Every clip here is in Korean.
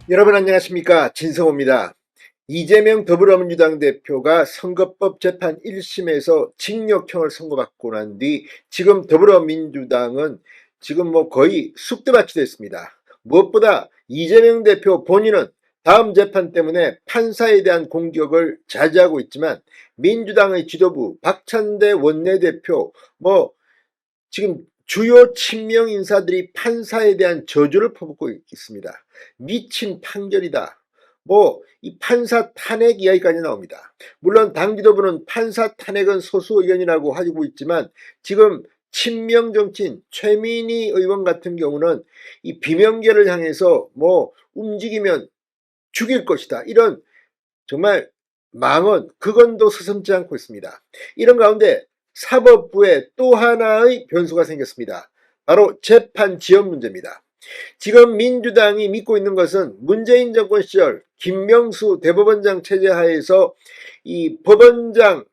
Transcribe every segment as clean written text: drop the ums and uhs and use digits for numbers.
여러분 안녕하십니까, 진성호입니다. 이재명 더불어민주당 대표가 선거법 재판 1심에서 징역형을 선고받고 난 뒤 지금 더불어민주당은 지금 거의 쑥대밭이 됐습니다. 무엇보다 이재명 대표 본인은 다음 재판 때문에 판사에 대한 공격을 자제하고 있지만, 민주당의 지도부 박찬대 원내대표 지금 주요 친명 인사들이 판사에 대한 저주를 퍼붓고 있습니다. 미친 판결이다. 이 판사 탄핵 이야기까지 나옵니다. 물론 당 지도부는 판사 탄핵은 소수 의견이라고 하고 있지만, 지금 친명 정치인 최민희 의원 같은 경우는 이 비명계를 향해서 움직이면 죽일 것이다, 이런 정말 망언, 그건도 서슴지 않고 있습니다. 이런 가운데 사법부에 또 하나의 변수가 생겼습니다. 바로 재판 지연 문제입니다. 지금 민주당이 믿고 있는 것은 문재인 정권 시절 김명수 대법원장 체제 하에서 이 법원장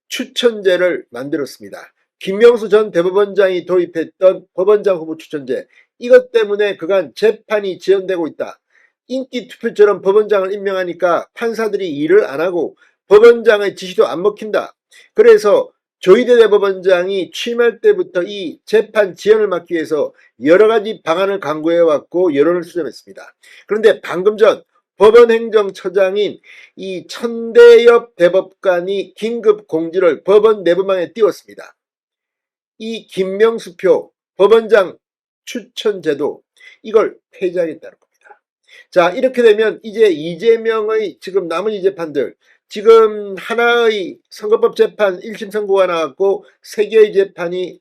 추천제를 만들었습니다. 김명수 전 대법원장이 도입했던 법원장 후보 추천제, 이것 때문에 그간 재판이 지연되고 있다. 인기 투표처럼 법원장을 임명하니까 판사들이 일을 안 하고 법원장의 지시도 안 먹힌다. 그래서 조희대 대법원장이 취임할 때부터 이 재판 지연을 막기 위해서 여러 가지 방안을 강구해왔고 여론을 수렴했습니다. 그런데 방금 전 법원행정처장인 이 천대엽 대법관이 긴급 공지를 법원 내부망에 띄웠습니다. 이 김명수표 법원장 추천제도, 이걸 폐지하겠다는 겁니다. 자, 이렇게 되면 이제 이재명의 지금 나머지 재판들, 지금 하나의 선거법 재판 1심 선고가 나왔고 3개의 재판이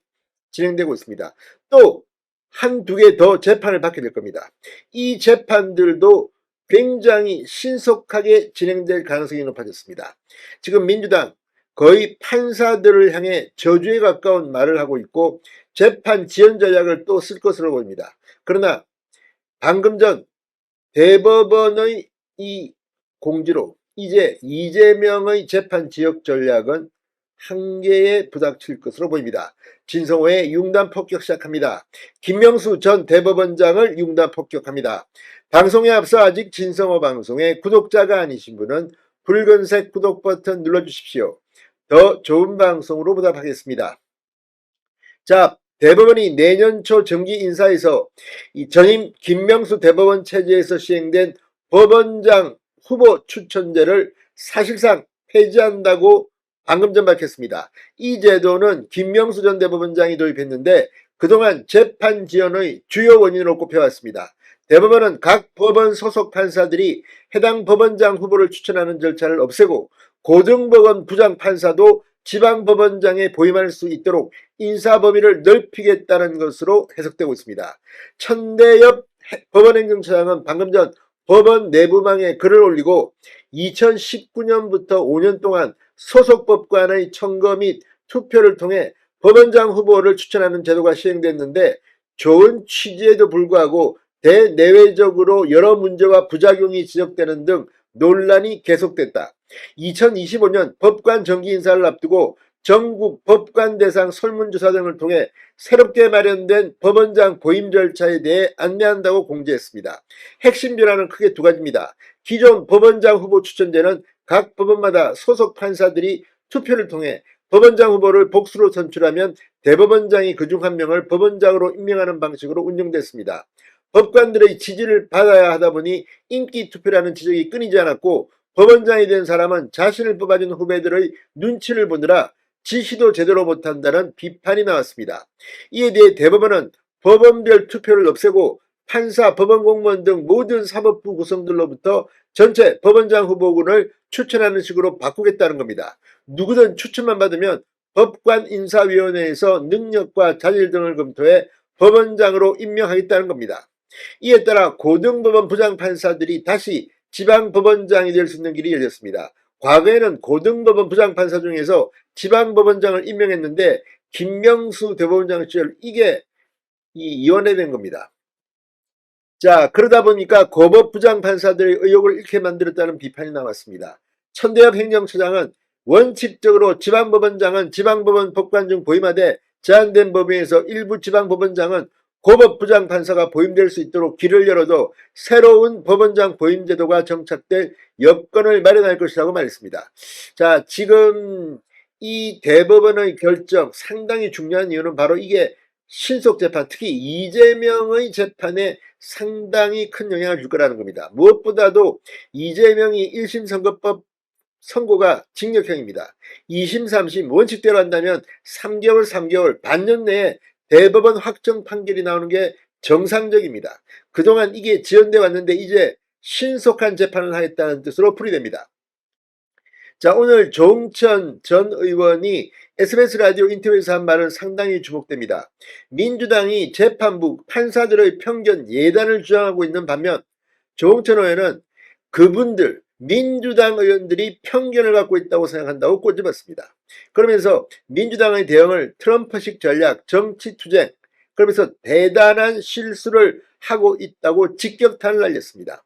진행되고 있습니다. 또 한두 개 더 재판을 받게 될 겁니다. 이 재판들도 굉장히 신속하게 진행될 가능성이 높아졌습니다. 지금 민주당 거의 판사들을 향해 저주에 가까운 말을 하고 있고 재판 지연 전략을 또 쓸 것으로 보입니다. 그러나 방금 전 대법원의 이 공지로 이제 이재명의 재판 지역 전략은 한계에 부닥칠 것으로 보입니다. 진성호의 융단 폭격 시작합니다. 김명수 전 대법원장을 융단 폭격합니다. 방송에 앞서 아직 진성호 방송의 구독자가 아니신 분은 붉은색 구독 버튼 눌러주십시오. 더 좋은 방송으로 보답하겠습니다. 자, 대법원이 내년 초 정기 인사에서 이 전임 김명수 대법원 체제에서 시행된 법원장 후보 추천제를 사실상 폐지한다고 방금 전 밝혔습니다. 이 제도는 김명수 전 대법원장이 도입했는데 그동안 재판 지연의 주요 원인으로 꼽혀왔습니다. 대법원은 각 법원 소속 판사들이 해당 법원장 후보를 추천하는 절차를 없애고 고등법원 부장판사도 지방법원장에 보임할 수 있도록 인사 범위를 넓히겠다는 것으로 해석되고 있습니다. 천대엽 법원행정처장은 방금 전 법원 내부망에 글을 올리고 2019년부터 5년 동안 소속 법관의 청거 및 투표를 통해 법원장 후보를 추천하는 제도가 시행됐는데, 좋은 취지에도 불구하고 대내외적으로 여러 문제와 부작용이 지적되는 등 논란이 계속됐다. 2025년 법관 정기 인사를 앞두고 전국 법관 대상 설문조사 등을 통해 새롭게 마련된 법원장 보임 절차에 대해 안내한다고 공지했습니다. 핵심 변화는 크게 두 가지입니다. 기존 법원장 후보 추천제는 각 법원마다 소속 판사들이 투표를 통해 법원장 후보를 복수로 선출하면 대법원장이 그중 한 명을 법원장으로 임명하는 방식으로 운영됐습니다. 법관들의 지지를 받아야 하다 보니 인기 투표라는 지적이 끊이지 않았고, 법원장이 된 사람은 자신을 뽑아준 후배들의 눈치를 보느라 지시도 제대로 못한다는 비판이 나왔습니다. 이에 대해 대법원은 법원별 투표를 없애고 판사, 법원공무원 등 모든 사법부 구성들로부터 전체 법원장 후보군을 추천하는 식으로 바꾸겠다는 겁니다. 누구든 추천만 받으면 법관인사위원회에서 능력과 자질 등을 검토해 법원장으로 임명하겠다는 겁니다. 이에 따라 고등법원 부장판사들이 다시 지방법원장이 될 수 있는 길이 열렸습니다. 과거에는 고등법원 부장판사 중에서 지방법원장을 임명했는데 김명수 대법원장 시절 이게 이원해된 겁니다. 자, 그러다 보니까 고법 부장판사들의 의혹을 잃게 만들었다는 비판이 나왔습니다. 천대엽 행정처장은 원칙적으로 지방법원장은 지방법원 법관 중 보임하되 제한된 범위에서 일부 지방법원장은 고법 부장판사가 보임될 수 있도록 길을 열어도 새로운 법원장 보임 제도가 정착될 여건을 마련할 것이라고 말했습니다. 자, 지금 이 대법원의 결정 상당히 중요한 이유는 바로 이게 신속 재판, 특히 이재명의 재판에 상당히 큰 영향을 줄 거라는 겁니다. 무엇보다도 이재명이 1심 선거법 선고가 징역형입니다. 2심, 3심 원칙대로 한다면 3개월, 3개월, 반년 내에 대법원 확정 판결이 나오는 게 정상적입니다. 그동안 이게 지연돼 왔는데 이제 신속한 재판을 하겠다는 뜻으로 풀이됩니다. 자, 오늘 조응천 전 의원이 SBS 라디오 인터뷰에서 한 말은 상당히 주목됩니다. 민주당이 재판부 판사들의 편견 예단을 주장하고 있는 반면 조응천 의원은 그분들 민주당 의원들이 편견을 갖고 있다고 생각한다고 꼬집었습니다. 그러면서 민주당의 대응을 트럼프식 전략, 정치투쟁, 그러면서 대단한 실수를 하고 있다고 직격탄을 날렸습니다.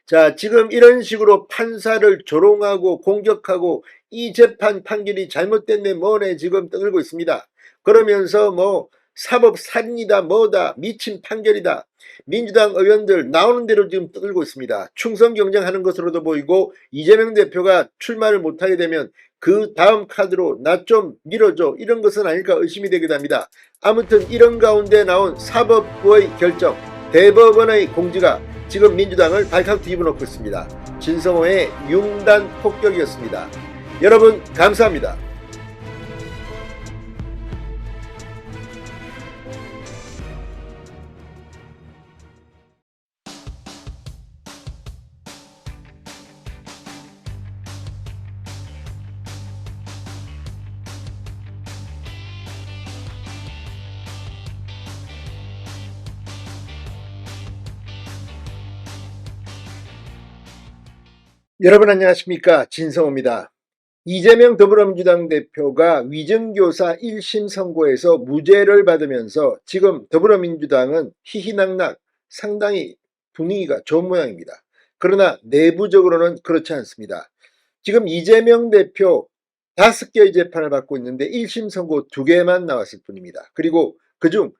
자, 지금 이런 식으로 판사를 조롱하고 공격하고 이 재판 판결이 잘못됐네 뭐네 지금 떠들고 있습니다. 그러면서 뭐 사법살인이다 뭐다 미친 판결이다. 민주당 의원들 나오는 대로 지금 떠들고 있습니다. 충성 경쟁하는 것으로도 보이고 이재명 대표가 출마를 못하게 되면 그 다음 카드로 나 좀 밀어줘 이런 것은 아닐까 의심이 되기도 합니다. 아무튼 이런 가운데 나온 사법부의 결정, 대법원의 공지가 지금 민주당을 발칵 뒤집어 놓고 있습니다. 진성호의 융단 폭격이었습니다. 여러분 감사합니다. 여러분 안녕하십니까, 진성호입니다. 이재명 더불어민주당 대표가 위증교사 1심 선고에서 무죄를 받으면서 지금 더불어민주당은 희희낙낙 상당히 분위기가 좋은 모양입니다. 그러나 내부적으로는 그렇지 않습니다. 지금 이재명 대표 5개의 재판을 받고 있는데 1심 선고 2개만 나왔을 뿐입니다. 그리고 그중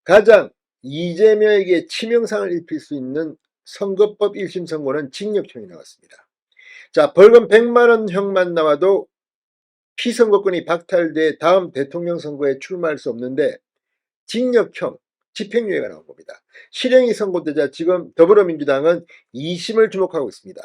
가장 이재명에게 치명상을 입힐 수 있는 선거법 1심 선고는 징역형이 나왔습니다. 자, 벌금 100만원형만 나와도 피선거권이 박탈돼 다음 대통령 선거에 출마할 수 없는데 징역형, 집행유예가 나온 겁니다. 실형이 선고되자 지금 더불어민주당은 2심을 주목하고 있습니다.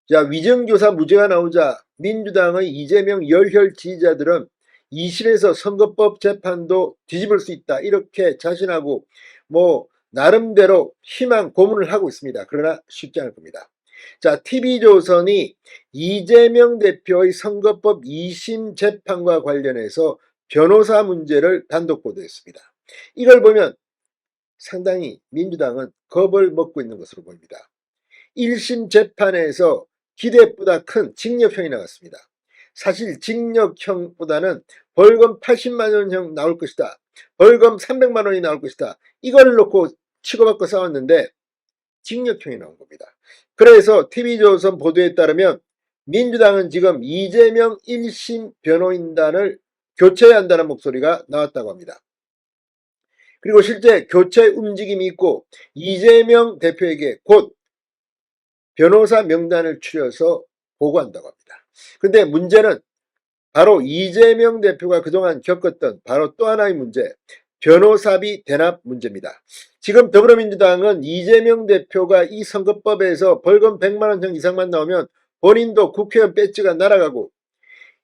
자, 위증교사 무죄가 나오자 민주당의 이재명 열혈 지지자들은 2심에서 선거법 재판도 뒤집을 수 있다 이렇게 자신하고 뭐 나름대로 희망 고문을 하고 있습니다. 그러나 쉽지 않을 겁니다. 자, TV조선이 이재명 대표의 선거법 2심 재판과 관련해서 변호사 문제를 단독 보도했습니다. 이걸 보면 상당히 민주당은 겁을 먹고 있는 것으로 보입니다. 1심 재판에서 기대보다 큰 징역형이 나왔습니다. 사실 징역형보다는 벌금 80만원형 나올 것이다. 벌금 300만원이 나올 것이다. 이걸 놓고 치고받고 싸웠는데 징역형이 나온 겁니다. 그래서 TV조선 보도에 따르면 민주당은 지금 이재명 1심 변호인단을 교체해야 한다는 목소리가 나왔다고 합니다. 그리고 실제 교체 움직임이 있고 이재명 대표에게 곧 변호사 명단을 추려서 보고한다고 합니다. 근데 문제는 바로 이재명 대표가 그동안 겪었던 바로 또 하나의 문제, 변호사비 대납 문제입니다. 지금 더불어민주당은 이재명 대표가 이 선거법에서 벌금 100만원형 이상만 나오면 본인도 국회의원 배지가 날아가고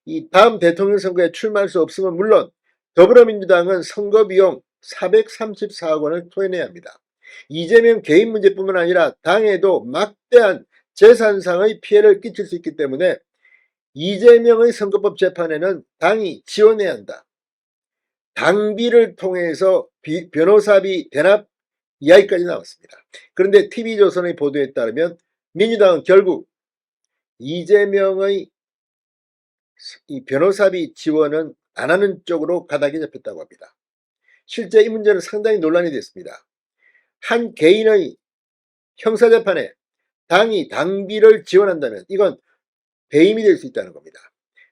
이 다음 대통령 선거에 출마할 수 없으면 물론 더불어민주당은 선거비용 434억 원을 토해내야 합니다. 이재명 개인 문제뿐만 아니라 당에도 막대한 재산상의 피해를 끼칠 수 있기 때문에 이재명의 선거법 재판에는 당이 지원해야 한다. 당비를 통해서 변호사비 대납 이야기까지 나왔습니다. 그런데 TV조선의 보도에 따르면 민주당은 결국 이재명의 이 변호사비 지원은 안 하는 쪽으로 가닥이 잡혔다고 합니다. 실제 이 문제는 상당히 논란이 됐습니다. 한 개인의 형사재판에 당이 당비를 지원한다면 이건 배임이 될 수 있다는 겁니다.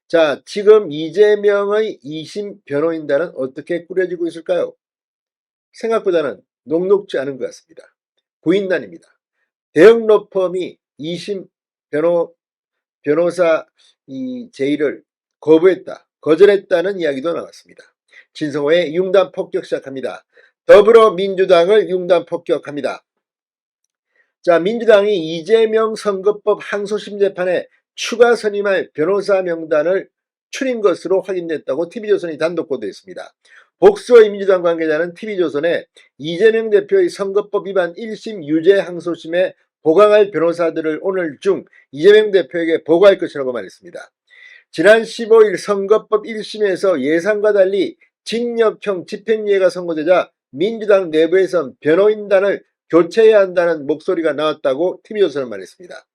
자, 지금 이재명의 2심 변호인단은 어떻게 꾸려지고 있을까요? 생각보다는 녹록지 않은 것 같습니다. 구인난입니다. 대형 로펌이 2심 변호사 제의를 거절했다는 이야기도 나왔습니다. 진성호의 융단 폭격 시작합니다. 더불어민주당을 융단 폭격합니다. 자, 민주당이 이재명 선거법 항소심 재판에 추가 선임할 변호사 명단을 추린 것으로 확인됐다고 TV조선이 단독 보도했습니다. 복수의 민주당 관계자는 TV조선에 이재명 대표의 선거법 위반 1심 유죄 항소심에 보강할 변호사들을 오늘 중 이재명 대표에게 보고할 것이라고 말했습니다. 지난 15일 선거법 1심에서 예상과 달리 징역형 집행유예가 선고되자 민주당 내부에선 변호인단을 교체해야 한다는 목소리가 나왔다고 TV조선은 말했습니다.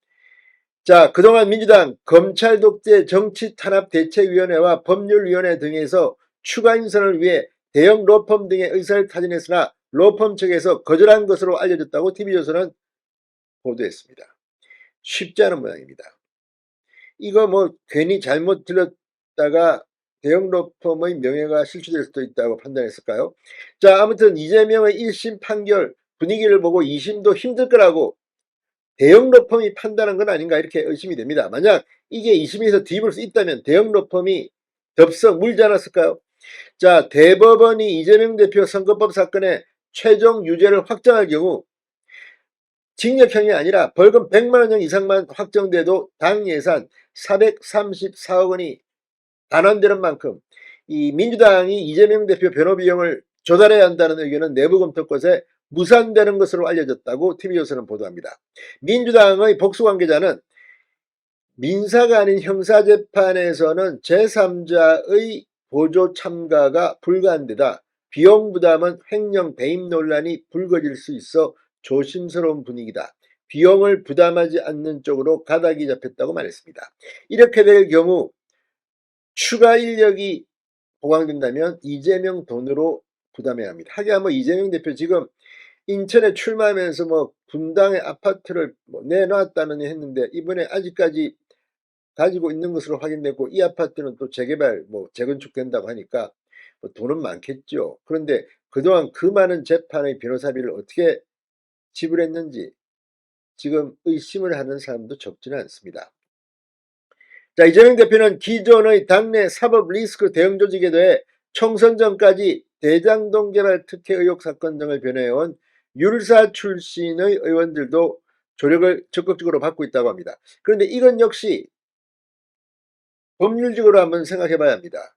자, 그동안 민주당 검찰독재 정치탄압대책위원회와 법률위원회 등에서 추가 인선을 위해 대형 로펌 등의 의사를 타진했으나 로펌 측에서 거절한 것으로 알려졌다고 TV조선은 보도했습니다. 쉽지 않은 모양입니다. 이거 뭐 괜히 잘못 들렸다가 대형 로펌의 명예가 실추될 수도 있다고 판단했을까요? 자, 아무튼 이재명의 1심 판결 분위기를 보고 2심도 힘들 거라고 대형 로펌이 판단한 건 아닌가 이렇게 의심이 됩니다. 만약 이게 2심에서 뒤집을 수 있다면 대형 로펌이 덥석 물지 않았을까요? 자, 대법원이 이재명 대표 선거법 사건의 최종 유죄를 확정할 경우 징역형이 아니라 벌금 100만원 이상만 확정돼도 당 예산 434억 원이 단원되는 만큼 이 민주당이 이재명 대표 변호 비용을 조달해야 한다는 의견은 내부 검토 끝에 무산되는 것으로 알려졌다고 TV조선은 보도합니다. 민주당의 복수 관계자는 민사가 아닌 형사재판에서는 제3자의 보조 참가가 불가한 데다 비용 부담은 횡령 배임 논란이 불거질 수 있어 조심스러운 분위기다. 비용을 부담하지 않는 쪽으로 가닥이 잡혔다고 말했습니다. 이렇게 될 경우 추가 인력이 보강된다면 이재명 돈으로 부담해야 합니다. 하긴 뭐 이재명 대표 지금 인천에 출마하면서 뭐 분당의 아파트를 뭐 내놨다는 했는데 이번에 아직까지 가지고 있는 것으로 확인됐고 이 아파트는 또 재개발 재건축된다고 하니까 뭐 돈은 많겠죠. 그런데 그동안 그 많은 재판의 변호사비를 어떻게 지불했는지 지금 의심을 하는 사람도 적지는 않습니다. 자, 이재명 대표는 기존의 당내 사법 리스크 대응 조직에 대해 총선 전까지 대장동 개발 특혜 의혹 사건 등을 변해온 율사 출신의 의원들도 조력을 적극적으로 받고 있다고 합니다. 그런데 이건 역시 법률적으로 한번 생각해 봐야 합니다.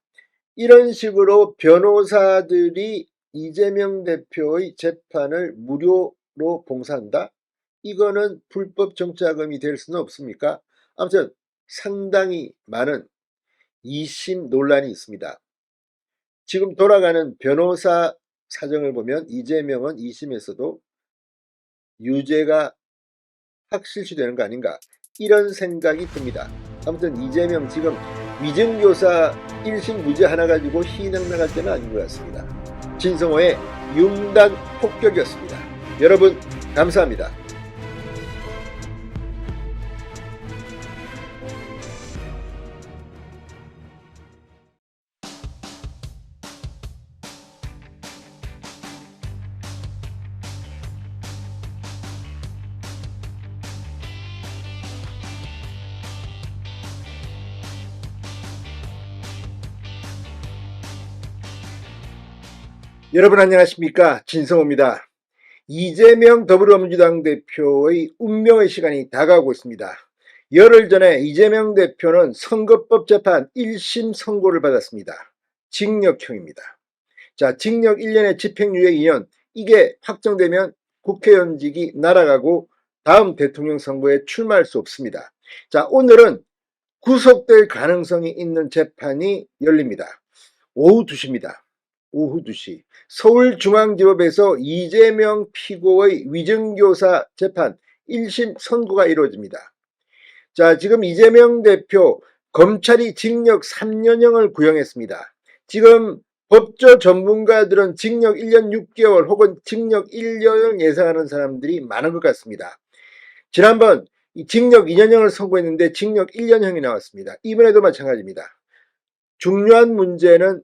이런 식으로 변호사들이 이재명 대표의 재판을 무료로 봉사한다? 이거는 불법 정치자금이 될 수는 없습니까? 아무튼 상당히 많은 2심 논란이 있습니다. 지금 돌아가는 변호사 사정을 보면 이재명은 2심에서도 유죄가 확실시되는 거 아닌가 이런 생각이 듭니다. 아무튼 이재명 지금 위증교사 1심 무죄 하나 가지고 희낙 나갈 때는 아닌 것 같습니다. 진성호의 융단 폭격이었습니다. 여러분 감사합니다. 여러분 안녕하십니까, 진성호입니다. 이재명 더불어민주당 대표의 운명의 시간이 다가오고 있습니다. 열흘 전에 이재명 대표는 선거법 재판 1심 선고를 받았습니다. 징역형입니다. 자, 징역 1년에 집행유예 2년, 이게 확정되면 국회의원직이 날아가고 다음 대통령 선거에 출마할 수 없습니다. 자, 오늘은 구속될 가능성이 있는 재판이 열립니다. 오후 2시입니다. 오후 2시 서울중앙지법에서 이재명 피고의 위증교사 재판 1심 선고가 이루어집니다. 자, 지금 이재명 대표 검찰이 징역 3년형을 구형했습니다. 지금 법조 전문가들은 징역 1년 6개월 혹은 징역 1년을 예상하는 사람들이 많은 것 같습니다. 지난번 징역 2년형을 선고했는데 징역 1년형이 나왔습니다. 이번에도 마찬가지입니다. 중요한 문제는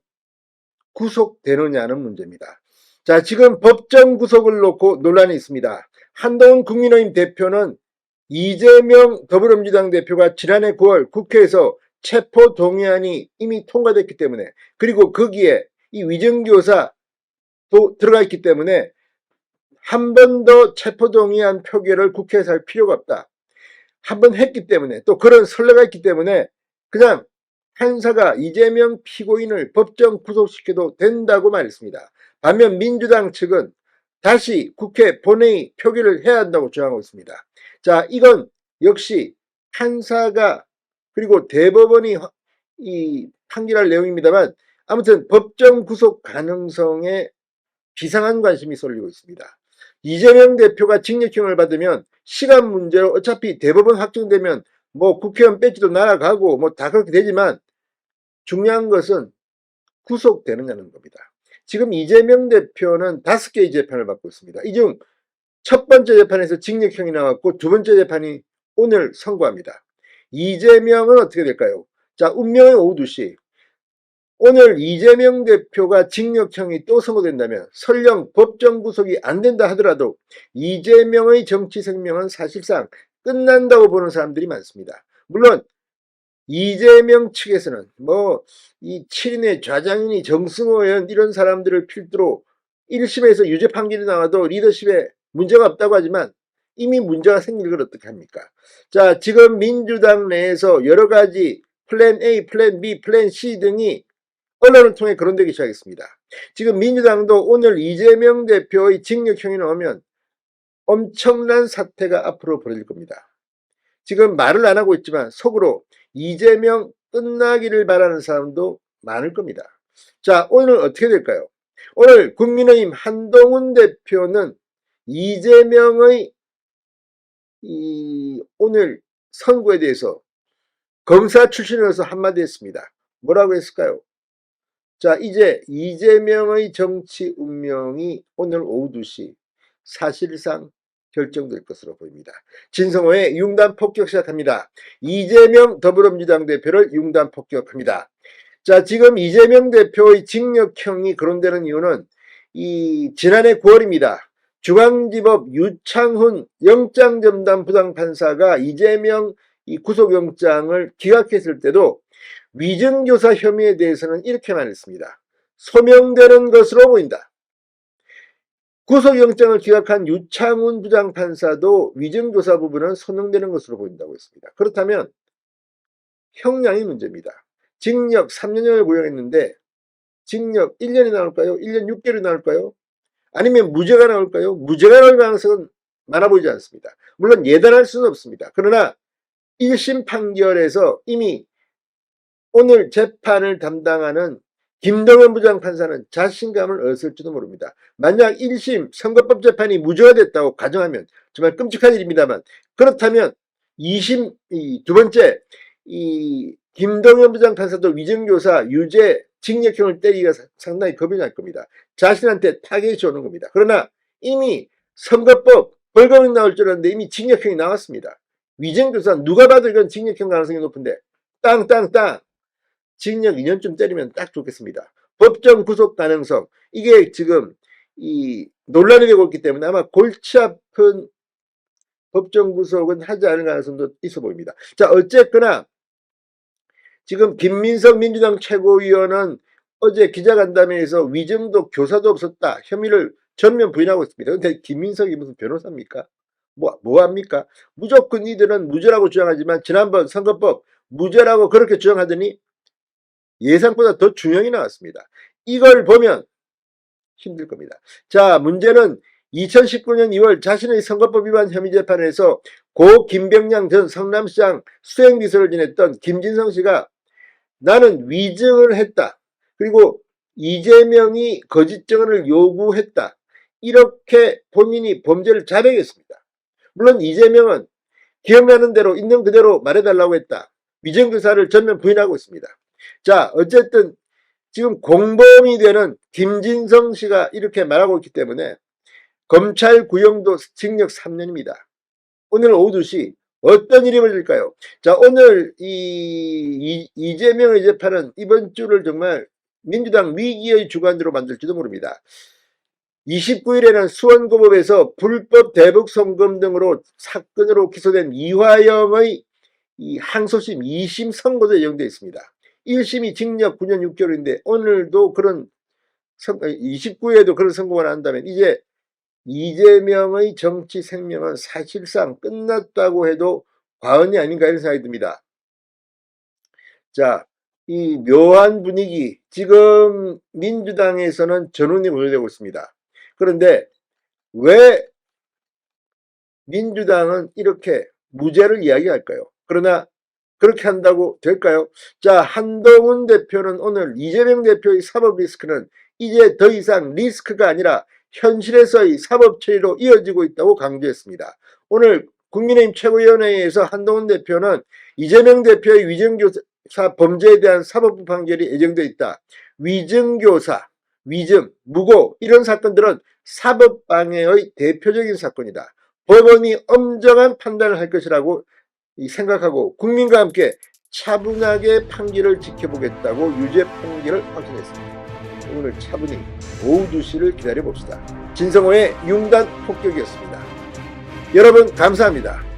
구속되느냐는 문제입니다. 자, 지금 법정 구속을 놓고 논란이 있습니다. 한동훈 국민의힘 대표는 이재명 더불어민주당 대표가 지난해 9월 국회에서 체포동의안이 이미 통과됐기 때문에, 그리고 거기에 이 위정교사도 들어가 있기 때문에 한 번 더 체포동의안 표결을 국회에서 할 필요가 없다. 한 번 했기 때문에, 또 그런 선례가 있기 때문에 그냥 판사가 이재명 피고인을 법정 구속시켜도 된다고 말했습니다. 반면 민주당 측은 다시 국회 본회의 표결을 해야 한다고 주장하고 있습니다. 자, 이건 역시 판사가 그리고 대법원이 이 판결할 내용입니다만, 아무튼 법정 구속 가능성에 비상한 관심이 쏠리고 있습니다. 이재명 대표가 징역형을 받으면 시간 문제로 어차피 대법원 확정되면 뭐 국회의원 배지도 날아가고 뭐 다 그렇게 되지만, 중요한 것은 구속되느냐는 겁니다. 지금 이재명 대표는 5개의 재판을 받고 있습니다. 이 중 첫 번째 재판에서 징역형이 나왔고, 두 번째 재판이 오늘 선고합니다. 이재명은 어떻게 될까요? 자, 운명의 오후 2시. 오늘 이재명 대표가 징역형이 또 선고된다면, 설령 법정 구속이 안 된다 하더라도 이재명의 정치 생명은 사실상 끝난다고 보는 사람들이 많습니다. 물론 이재명 측에서는 뭐 이 7인의 좌장인이 정승호 의원 이런 사람들을 필두로 1심에서 유죄 판결이 나와도 리더십에 문제가 없다고 하지만, 이미 문제가 생길 걸 어떻게 합니까? 자, 지금 민주당 내에서 여러 가지 플랜 A, 플랜 B, 플랜 C 등이 언론을 통해 거론되기 시작했습니다. 지금 민주당도 오늘 이재명 대표의 징역형이 나오면 엄청난 사태가 앞으로 벌어질 겁니다. 지금 말을 안 하고 있지만 속으로 이재명 끝나기를 바라는 사람도 많을 겁니다. 자, 오늘 어떻게 될까요? 오늘 국민의힘 한동훈 대표는 이재명의 오늘 선고에 대해서 검사 출신으로서 한마디 했습니다. 뭐라고 했을까요? 자, 이제 이재명의 정치 운명이 오늘 오후 2시 사실상 결정될 것으로 보입니다. 진성호의 융단 폭격 시작합니다. 이재명 더불어민주당 대표를 융단 폭격합니다. 자, 지금 이재명 대표의 징역형이 거론되는 이유는 지난해 9월입니다. 중앙지법 유창훈 영장전담 부장판사가 이재명 구속영장을 기각했을 때도 위증교사 혐의에 대해서는 이렇게 말했습니다. 소명되는 것으로 보인다. 구속영장을 기각한 유창훈 부장판사도 위증교사 부분은 소명되는 것으로 보인다고 했습니다. 그렇다면 형량이 문제입니다. 징역 3년형을 구형했는데 징역 1년이 나올까요? 1년 6개월이 나올까요? 아니면 무죄가 나올까요? 무죄가 나올 가능성은 많아 보이지 않습니다. 물론 예단할 수는 없습니다. 그러나 1심 판결에서 이미 오늘 재판을 담당하는 김동연 부장판사는 자신감을 얻었을지도 모릅니다. 만약 1심 선거법 재판이 무죄가 됐다고 가정하면 정말 끔찍한 일입니다만, 그렇다면 2심 두 번째 김동연 부장판사도 위증교사 유죄 징역형을 때리기가 상당히 겁이 날 겁니다. 자신한테 타격이 오는 겁니다. 그러나 이미 선거법 벌금이 나올 줄 알았는데 이미 징역형이 나왔습니다. 위증교사 누가 봐도 이건 징역형 가능성이 높은데 땅땅땅 징역 2년쯤 때리면 딱 좋겠습니다. 법정 구속 가능성, 이게 지금 논란이 되고 있기 때문에 아마 골치 아픈 법정 구속은 하지 않을 가능성도 있어 보입니다. 자, 어쨌거나 지금 김민석 민주당 최고위원은 어제 기자간담회에서 위증도 교사도 없었다 혐의를 전면 부인하고 있습니다. 그런데 김민석이 무슨 변호사입니까? 뭐합니까? 무조건 이들은 무죄라고 주장하지만 지난번 선거법 무죄라고 그렇게 주장하더니 예상보다 더 중형이 나왔습니다. 이걸 보면 힘들 겁니다. 자, 문제는 2019년 2월 자신의 선거법 위반 혐의 재판에서 고 김병량 전 성남시장 수행비서를 지냈던 김진성 씨가 나는 위증을 했다. 그리고 이재명이 거짓 증언을 요구했다. 이렇게 본인이 범죄를 자백했습니다. 물론 이재명은 기억나는 대로 있는 그대로 말해달라고 했다. 위증교사를 전면 부인하고 있습니다. 자, 어쨌든 지금 공범이 되는 김진성 씨가 이렇게 말하고 있기 때문에 검찰 구형도 징역 3년입니다. 오늘 오후 2시 어떤 일이 벌어질까요? 자, 오늘 이재명의 재판은 이번 주를 정말 민주당 위기의 주간으로 만들지도 모릅니다. 29일에는 수원고법에서 불법 대북 송금 등으로 사건으로 기소된 이화영의 이 항소심 2심 선고도 예정되어 있습니다. 1심이 징역 9년 6개월인데 오늘도 그런 29일에도 그런 선고가 난다면 이제 이재명의 정치 생명은 사실상 끝났다고 해도 과언이 아닌가 이런 생각이 듭니다. 자, 이 묘한 분위기, 지금 민주당에서는 전운이 보여되고 있습니다. 그런데 왜 민주당은 이렇게 무죄를 이야기할까요? 그러나 그렇게 한다고 될까요? 자, 한동훈 대표는 오늘 이재명 대표의 사법 리스크는 이제 더 이상 리스크가 아니라 현실에서의 사법 처리로 이어지고 있다고 강조했습니다. 오늘 국민의힘 최고위원회에서 한동훈 대표는 이재명 대표의 위증교사 범죄에 대한 사법부 판결이 예정되어 있다. 위증교사, 위증, 무고 이런 사건들은 사법방해의 대표적인 사건이다. 법원이 엄정한 판단을 할 것이라고 생각하고 국민과 함께 차분하게 판결을 지켜보겠다고 유죄 판결을 확정했습니다. 오늘 차분히 오후 2시를 기다려봅시다. 진성호의 융단 폭격이었습니다. 여러분 감사합니다.